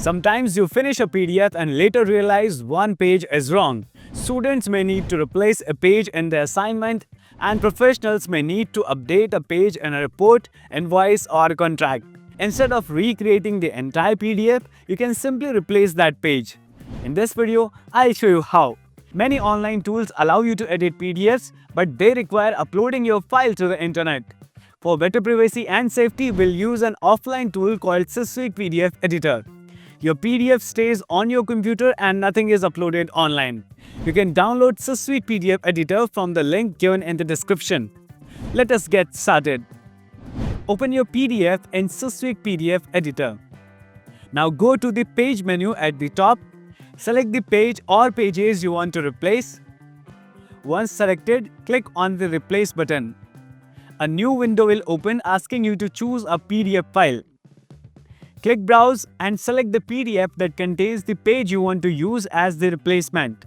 Sometimes you finish a PDF and later realize one page is wrong. Students may need to replace a page in their assignment, and professionals may need to update a page in a report, invoice, or contract. Instead of recreating the entire PDF, you can simply replace that page. In this video, I'll show you how. Many online tools allow you to edit PDFs, but they require uploading your file to the internet. For better privacy and safety, we'll use an offline tool called SysSuite PDF Editor. Your PDF stays on your computer and nothing is uploaded online. You can download SysSuite PDF Editor from the link given in the description. Let us get started. Open your PDF in SysSuite PDF Editor. Now go to the Page menu at the top. Select the page or pages you want to replace. Once selected, click on the Replace button. A new window will open asking you to choose a PDF file. Click Browse and select the PDF that contains the page you want to use as the replacement.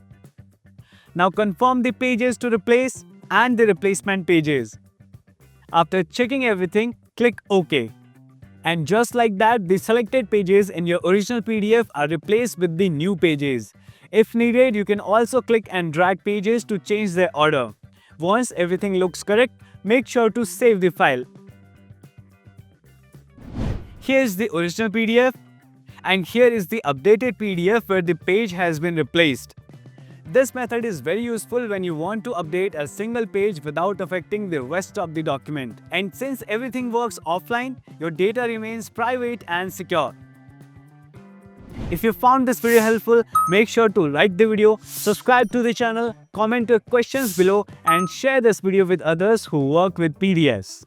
Now confirm the pages to replace and the replacement pages. After checking everything, click OK. And just like that, the selected pages in your original PDF are replaced with the new pages. If needed, you can also click and drag pages to change their order. Once everything looks correct, make sure to save the file. Here's the original PDF, and here is the updated PDF where the page has been replaced. This method is very useful when you want to update a single page without affecting the rest of the document. And since everything works offline, your data remains private and secure. If you found this video helpful, make sure to like the video, subscribe to the channel, comment your questions below, and share this video with others who work with PDFs.